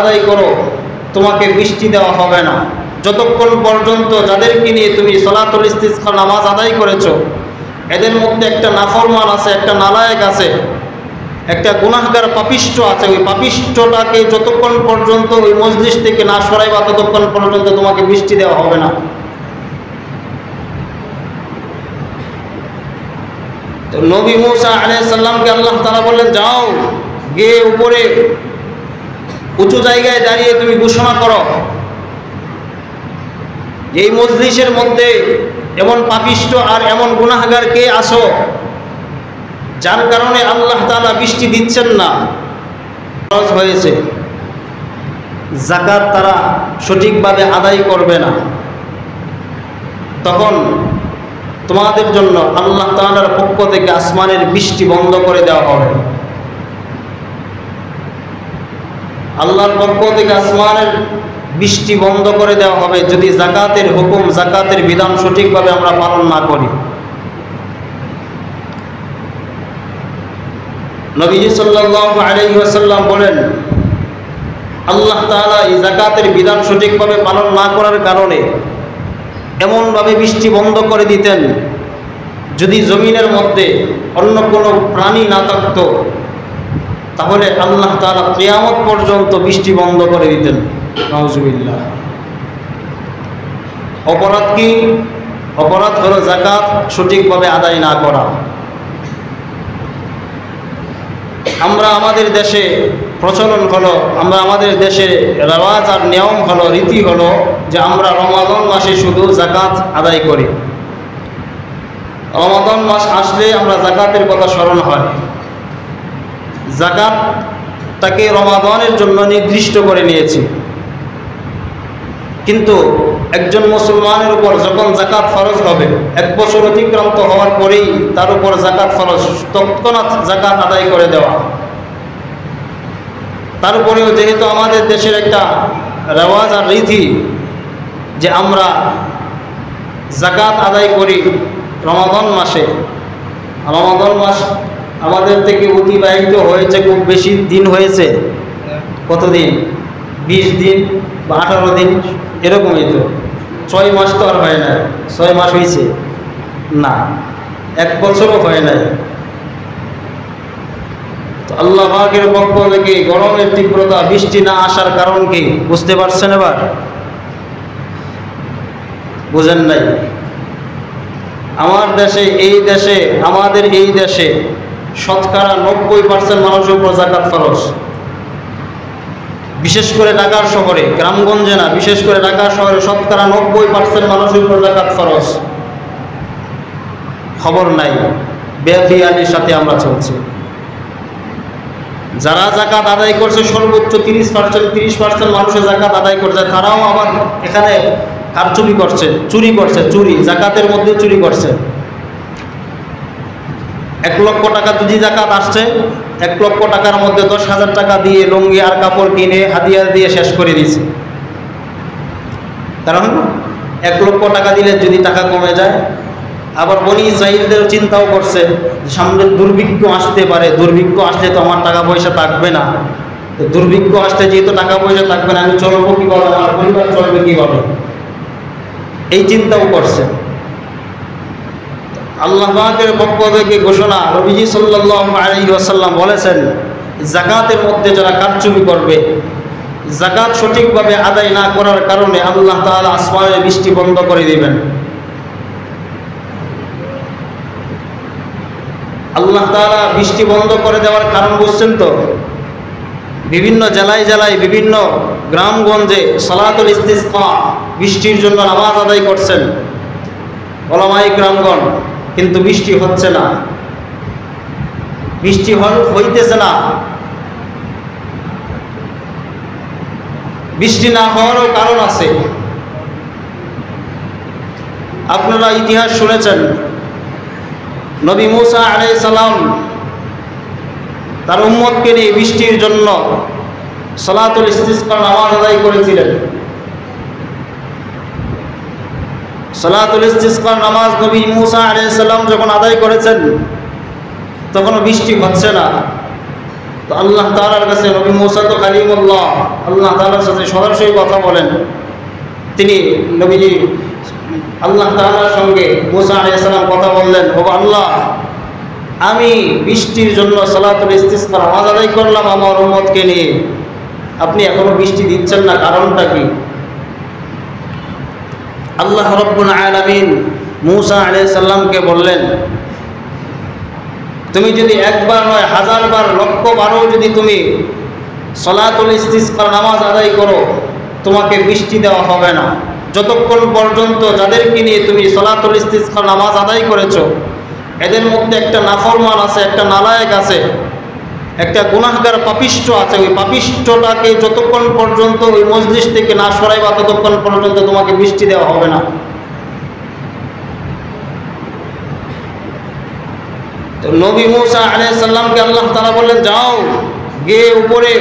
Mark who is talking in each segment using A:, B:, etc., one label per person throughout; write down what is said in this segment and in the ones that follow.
A: আদায় করো, তোমাকে বৃষ্টি দেওয়া হবে না যতক্ষণ পর্যন্ত যাদেরকে নিয়ে তুমি সালাতুল ইস্তিসকা নামাজ আদায় করেছো এদের মধ্যে একটা নাফরমান আছে, একটা নালায়েক আছে, একটা গুনাহগার পাপিষ্ঠ আছে। ওই পাপিষ্ঠটাকে যতক্ষণ পর্যন্ত ওই মজলিস থেকে না সরাইবা ততক্ষণ পর্যন্ত তোমাকে বৃষ্টি দেওয়া হবে না। তো নবী মূসা আলাইহিস সালামকে আল্লাহ তাআলা বললেন, যাও গিয়ে উপরে উঁচু জায়গায় দাঁড়িয়ে তুমি ঘোষণা করো এই মজলিসের মধ্যে এমন পাপিষ্ঠ আর এমন গুনাহগার কে আসো যার কারণে আল্লাহ তাআলা বৃষ্টি দিচ্ছেন না। খরচ হয়েছে, যাকাত তারা সঠিকভাবে আদায় করবে না, তখন তোমাদের জন্য আল্লাহ তাআলার পক্ষ থেকে আসমানের বৃষ্টি বন্ধ করে দেওয়া হবে। আল্লাহর পক্ষ থেকে আসমানের বৃষ্টি বন্ধ করে দেওয়া হবে যদি যাকাতের হুকুম, যাকাতের বিধান সঠিকভাবে আমরা পালন না করি। নবীজি সাল্লাল্লাহু আলাইহি ওয়াসাল্লাম বলেন, আল্লাহ তাআলা এই যাকাতের বিধান সঠিকভাবে পালন না করার কারণে এমনভাবে বৃষ্টি বন্ধ করে দিতেন, যদি জমিনের মধ্যে অন্য কোনো প্রাণী না থাকত তাহলে আল্লাহ তাআলা কিয়ামত পর্যন্ত বৃষ্টি বন্ধ করে দিতেন। নাউজুবিল্লাহ। অপরাধ কি? অপরাধ হলো যাকাত সঠিকভাবে আদায় না করা। আমরা আমাদের দেশে প্রচলন হলো, আমাদের দেশে রেওয়াজ আর নিয়ম হলো, রীতি হলো যে আমরা রমাদান মাসে শুধু যাকাত আদায় করি। রমাদান মাস আসলে আমরা যাকাতের কথা স্মরণ হয়। যাকাতটাকে রমাদানের জন্য নির্দিষ্ট করে নিয়েছি, কিন্তু একজন মুসলমানের উপর যখন যাকাত ফরজ হবে, এক বছর অতিক্রান্ত হওয়ার পরেই তার উপর যাকাত ফরজ, তৎক্ষণাৎ যাকাত আদায় করে দেওয়া। তারপরেও যেহেতু আমাদের দেশের একটা রেওয়াজ আর রীতি যে আমরা যাকাত আদায় করি রমাদান মাসে, রমাদান মাস আমাদের থেকে অতিবাহিত হয়েছে খুব বেশি দিন হয়েছে। কতদিন? 20 দিন বা 18 দিন এরকমই। তো 6 মাস তো আর হয় না। 6 মাস হয়েছে না, 1 বছরও হয় নাই। তো আল্লাহ পাকের পক্ষ থেকে গরমের তীব্রতা, বৃষ্টি না আসার কারণ কি বুঝতে পারছেন? এবার বুঝেন নাই? আমাদের এই দেশে শতকরা 90% মানুষের উপর যাকাত ফরজ। বিশেষ করে ঢাকার শহরে, গ্রামগঞ্জে না, বিশেষ করে ঢাকার শহরে শতকরা 90% মানুষের উপর যাকাত ফরজ। খবর নাই, বেখিয়ালির সাথে আমরা চলছি। যারা যাকাত আদায় করছে সর্বোচ্চ 30% মানুষের যাকাত আদায় করছে, তারাও আবার এখানে কারচুপি করছে, চুরি করছে। যাকাতের মধ্যে চুরি করছে। 1 লক্ষ টাকা যদি যাকাত আসছে, 1 লক্ষ টাকার মধ্যে 10,000 টাকা দিয়ে লুঙ্গি আর কাপড় কিনে হাদিয়া দিয়ে শেষ করে দিয়েছে। কারণ 1 লক্ষ টাকা দিলে যদি টাকা কমে যায়, আবার বনি ইসরাঈলদের চিন্তাও করছে সামনে দুর্ভিক্ষ আসতে পারে, দুর্ভিক্ষ আসলে তো আমার টাকা পয়সা থাকবে না, তো দুর্ভিক্ষ আসলে যেহেতু টাকা পয়সা থাকবে না, আমি চলবো কীভাবে, আমার পরিবার চলবে কীভাবে, এই চিন্তাও করছে। আল্লাহ পাকের পক্ষ থেকে ঘোষণা, নবীজি সাল্লাল্লাহু আলাইহি ওয়াসাল্লাম বলেছেন, যাকাতের মধ্যে যারা কারচুপি করবে, যাকাত সঠিকভাবে আদায় না করার কারণে আল্লাহ তাআলা আসমানের বৃষ্টি বন্ধ করে দিবেন। আল্লাহ তাআলা বৃষ্টি বন্ধ করে দেওয়ার কারণ বুঝছেন তো? বিভিন্ন জেলায় বিভিন্ন গ্রামগঞ্জে সালাতুল ইস্তিসকা, বৃষ্টির জন্য নামাজ আদায় করছেন ওলামায়ে কিরামগণ, কিন্তু বৃষ্টি হচ্ছে না, বৃষ্টি হইতেছে না। বৃষ্টি না হওয়ারও কারণ আছে। আপনারা ইতিহাস শুনেছেন, নবী মূসা আলাইহিস সালাম তার উম্মতকে নিয়ে বৃষ্টির জন্য সালাতুল ইস্তিসকা নামাজ আদায় করেছিলেন। সালাতুল ইস্তিসকা নামাজ নবী মূসা আলাইহিস সালাম যখন আদায় করেছেন, তখন বৃষ্টি হচ্ছে না। তো আল্লাহ তাআলার কাছে নবী মূসা তো কালিমুল্লাহ, আল্লাহ তাআলার সাথে সরাসরি কথা বলেন। তিনি নবীজি আল্লাহ তাআলার সঙ্গে মূসা আলাইহিস সালাম কথা বললেন, ও আল্লাহ, আমি বৃষ্টির জন্য সালাতুল ইস্তিসকা নামাজ আদায় করলাম আমার উম্মতকে নিয়ে, আপনি এখনো বৃষ্টি দিচ্ছেন না, কারণটা কি? আল্লাহ রাব্বুল আলামিন মূসা আলাইহিস সালামকে বললেন, তুমি যদি একবার নয় হাজারবার লক্ষবারও যদি তুমি সালাতুল ইস্তিসকার নামাজ আদায় করো, তোমাকে বৃষ্টি দেওয়া হবে না, যতক্ষণ পর্যন্ত যাদেরকে নিয়ে তুমি সালাতুল ইস্তিসকার নামাজ আদায় করেছো এদের মধ্যে একটা নাফরমান আছে, একটা নালায়েক আছে, একটা গুনাহগার পাপিষ্ঠ আছে। ওই পাপিষ্ঠটাকে যতক্ষণ পর্যন্ত ওই মজলিস থেকে না সরাইবা ততক্ষণ পর্যন্ত তোমাকে বৃষ্টি দেওয়া হবে না। তো নবী মূসা আলাইহিস সালামকে আল্লাহ তাআলা বললেন, যাও গিয়ে উপরে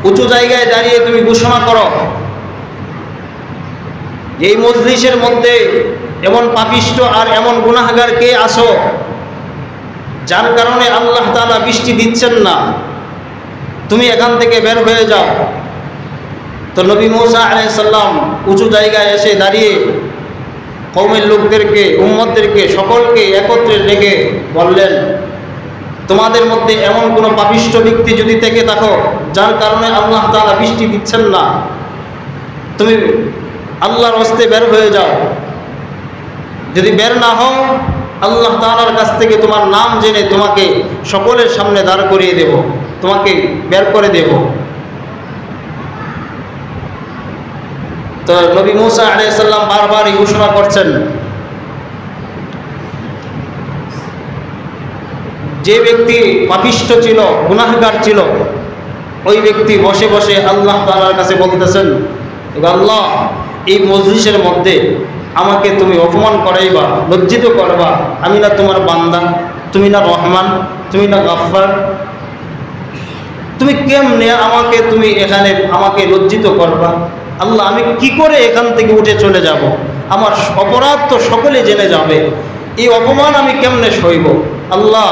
A: উঁচু জায়গায় দাঁড়িয়ে তুমি ঘোষণা করো, এই মজলিসের মধ্যে এমন পাপিষ্ঠ আর এমন গুনাহগার কে আসো যার কারণে আল্লাহ তাআলা বৃষ্টি দিচ্ছেন না, তুমি এখান থেকে বের হয়ে যাও। তো নবী মূসা আলাইহিস সালাম উঁচু জায়গায় এসে দাঁড়িয়ে কওমের লোকদেরকে, উম্মতদেরকে সকলকে একত্রে ডেকে বললেন, তোমাদের মধ্যে এমন কোনো পাপিষ্ঠ ব্যক্তি যদি থেকে থাকো যার কারণে আল্লাহ তাআলা বৃষ্টি দিচ্ছেন না, তুমি আল্লাহর হস্তে বের হয়ে যাও। যদি বের না হও, আল্লাহ তাআলার কাছ থেকে তোমার নাম জেনে তোমাকে সকলের সামনে দাঁড় করিয়ে দেব, তোমাকে বের করে দেব। তো নবী মূসা আলাইহিস সালাম বারবার এই ঘোষণা করছেন। যে ব্যক্তি পাপিষ্ঠ ছিল, গুনাহগার ছিল, ওই ব্যক্তি বসে বসে আল্লাহ তাআলার কাছে বলতেছেন, আল্লাহ, এই মজলিসের মধ্যে আমাকে তুমি অপমান করাইবা, লজ্জিত করবা, আমি না তোমার বান্দা, তুমি না রহমান, তুমি না গাফফার, তুমি কেমনে আমাকে তুমি এখানে আমাকে লজ্জিত করবা? আল্লাহ, আমি কি করে এখান থেকে উঠে চলে যাব? আমার অপরাধ তো সকলে জেনে যাবে, এই অপমান আমি কেমনে সইব? আল্লাহ,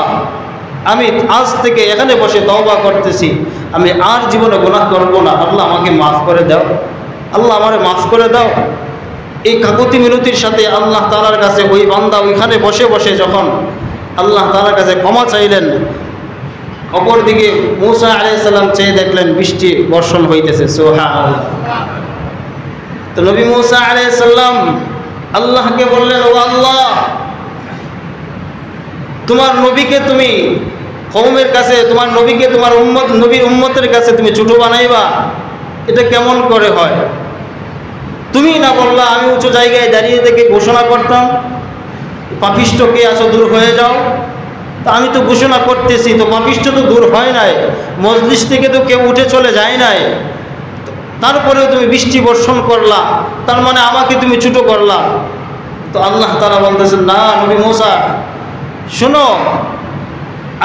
A: আমি আজ থেকে এখানে বসে তওবা করতেছি, আমি আর জীবনে গুনাহ করব না, আল্লাহ আমাকে মাফ করে দাও, আল্লাহ আমারে মাফ করে দাও। এই কাকুতি মিনতির সাথে আল্লাহ তাআলার কাছে ওই বান্দা ওইখানে বসে বসে যখন আল্লাহ তাআলার কাছে ক্ষমা চাইলেন, অপরদিকে মূসা আলাইহিস সালাম চেয়ে দেখলেন বৃষ্টি বর্ষণ হইতেছে। সুবহানাল্লাহ। তো নবী মূসা আলাইহিস সালাম আল্লাহকে বললেন, ও আল্লাহ, তোমার নবীকে তুমি কওমের কাছে, তোমার নবীকে তোমার উম্মত, নবীর উম্মতের কাছে তুমি ছোট বানাইবা, এটা কেমন করে হয়? তুমি না বললা আমি উঁচু জায়গায় দাঁড়িয়ে থেকে ঘোষণা করতাম, পাপিষ্ঠ কে আসো দূর হয়ে যাও। তা আমি তো ঘোষণা করতেছি, তো পাপিষ্ঠ তো দূর হয় নাই, মজলিস থেকে তো কেউ উঠে চলে যায় নাই, তারপরেও তুমি বৃষ্টি বর্ষণ করলা, তার মানে আমাকে তুমি ছোট করলা। তো আল্লাহ তাআলা বলতেছেন, না নবী মূসা, শোনো,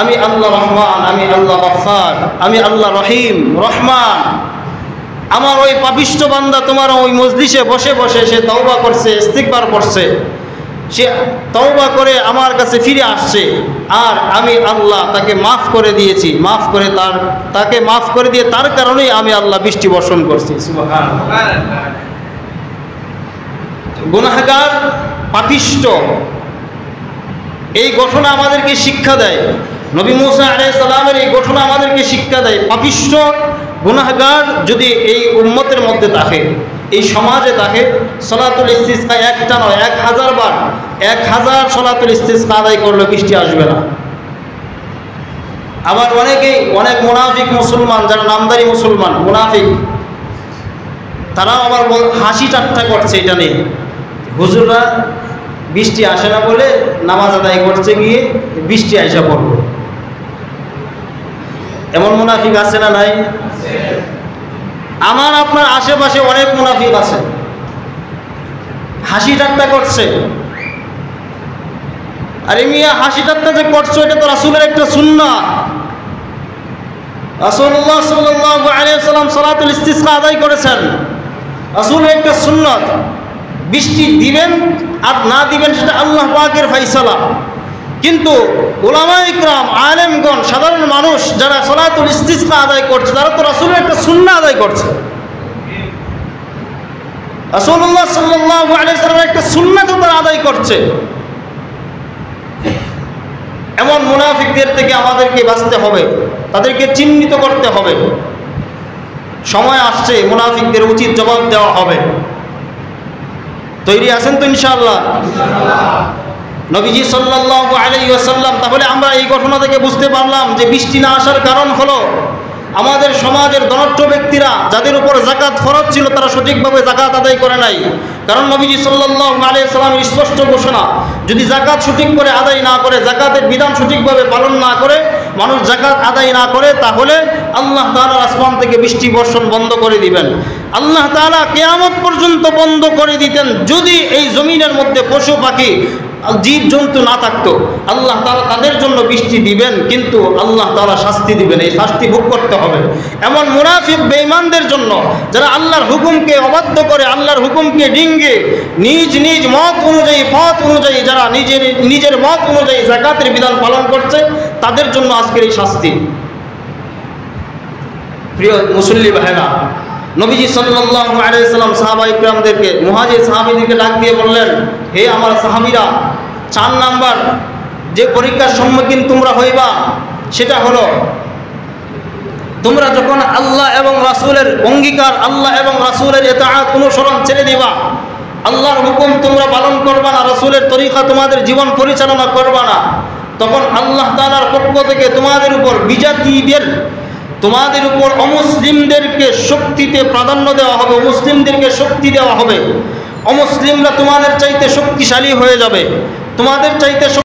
A: আমি আল্লাহ রহমান, আমি আল্লাহ গফফার, আমি আল্লাহ রহিম রহমান। আমার ওই পাপিষ্ঠ বান্দা তোমার ওই মজলিসে বসে বসে সে তওবা করছে, ইস্তিগফার করছে, সে তওবা করে আমার কাছে ফিরে আসছে, আর আমি আল্লাহ তাকে মাফ করে দিয়েছি, মাফ করে তাকে মাফ করে দিয়ে তার কারণেই আমি আল্লাহ বৃষ্টি বর্ষণ করছি। সুবহানাল্লাহ। গুনাহগার, পাপিষ্ঠ, এই ঘটনা আমাদেরকে শিক্ষা দেয়। নবী মূসা আলাইহিস সালামের এই ঘটনা আমাদেরকে শিক্ষা দেয়, পাপিষ্ঠ গুনাহগার যদি এই উম্মতের মধ্যে থাকে, এই সমাজে থাকে, সালাতুল ইস্তিসকা একটা নয় 1000 বার, 1000 সালাতুল ইস্তিসকা আদায় করলে বৃষ্টি আসবে না। আবার অনেক মুনাফিক মুসলমান, যারা নামদারি মুসলমান মুনাফিক, তারাও আবার হাসি ঠাট্টা করছে এটা নিয়ে, হুজুররা বৃষ্টি আসে না বলে নামাজ আদায় করছে গিয়ে বৃষ্টি আইসা পড়ল। এমন মুনাফিক আছে না নাই? আমার আপনার আশেপাশে অনেক মুনাফিক আছে, হাসি ঠাট্টা করছে। আরে মিয়া, হাসি ঠাট্টা যে করছো এটা তো রাসূলের একটা সুন্নাহ। রাসূলুল্লাহ সাল্লাল্লাহু আলাইহি ওয়াসাল্লাম সালাতুল ইস্তিসকা আদায় করেছেন, রাসূলের একটা সুন্নাত। বৃষ্টি দিবেন আর না দিবেন সেটা আল্লাহ পাকের ফয়সালা। কিন্তু উলামায়ে ইকরাম, আলেমগণ, সাধারণ মানুষ যারা সালাতুল ইস্তিসকা আদায় করছে তারা তো রাসূলের একটা সুন্নাহ আদায় করছে। রাসূলুল্লাহ সাল্লাল্লাহু আলাইহি ওয়াসাল্লামের একটা সুন্নাত তারা আদায় করছে। এমন মুনাফিকদের থেকে আমাদেরকে বাঁচতে হবে, তাদেরকে চিহ্নিত করতে হবে। সময় আসছে মুনাফিকদের উচিত জবাব দেওয়া হবে। তৈরি আছেন তো ইনশাআল্লাহ? নবীজি সাল্লাল্লাহু আলাইহি ওয়াসাল্লাম, তাহলে আমরা এই ঘটনা থেকে বুঝতে পারলাম যে বৃষ্টি না আসার কারণ হলো আমাদের সমাজের ধনাঢ্য ব্যক্তিরা যাদের উপর যাকাত ফরজ ছিল তারা সঠিকভাবে যাকাত আদায় করে নাই। কারণ নবীজি সাল্লাল্লাহু আলাইহি ওয়াসাল্লামের স্পষ্ট ঘোষণা, যদি যাকাত সঠিক করে আদায় না করে, যাকাতের বিধান সঠিকভাবে পালন না করে, মানুষ যাকাত আদায় না করে, তাহলে আল্লাহ তাআলা আসমান থেকে বৃষ্টি বর্ষণ বন্ধ করে দিবেন। আল্লাহ তাআলা কিয়ামত পর্যন্ত বন্ধ করে দিতেন যদি এই জমিনের মধ্যে পশু পাখি জীব জন্তু না থাকতো। আল্লাহ তাআলা তাদের জন্য বৃষ্টি দিবেন, কিন্তু আল্লাহ তাআলা শাস্তি দিবেন, এই শাস্তি ভোগ করতে হবে। এমন মুনাফিক বেঈমানদের জন্য যারা আল্লাহর হুকুমকে অবাধ্য করে, আল্লাহর হুকুমকে ডিঙ্গে নিজ নিজ মত অনুযায়ী, পথ অনুযায়ী, যারা নিজের মত অনুযায়ী যাকাতের বিধান পালন করছে, তাদের জন্য আজকের এই শাস্তি। প্রিয় মুসল্লি ভাইরা, নবীজি সাল্লাল্লাহু আলাইহি ওয়াসাল্লাম সাহাবায়ে কিরামদেরকে, মুহাজির সাহাবীদেরকে ডাক দিয়ে বললেন, হে আমার সাহাবীরা, 4 নাম্বার যে পরীক্ষার সম্মুখীন তোমরা হইবা সেটা হলো তোমরা যখন আল্লাহ এবং রাসূলের অঙ্গীকার, আল্লাহ এবং রাসূলের ইতাআত অনুসরণ ছেড়ে দিবা, আল্লাহর হুকুম তোমরা পালন করবা না, রাসূলের তরিকা তোমাদের জীবন পরিচালনা করবা না, তখন আল্লাহ তাআলার পক্ষ থেকে তোমাদের উপর বিজাতীদের, তোমাদের উপর অমুসলিমদেরকে শক্তিতে প্রাধান্য দেওয়া হবে, অমুসলিমদেরকে শক্তি দেওয়া হবে। অমুসলিমরা তোমাদের চাইতে শক্তিশালী হয়ে যাবে, তোমাদের চাইতে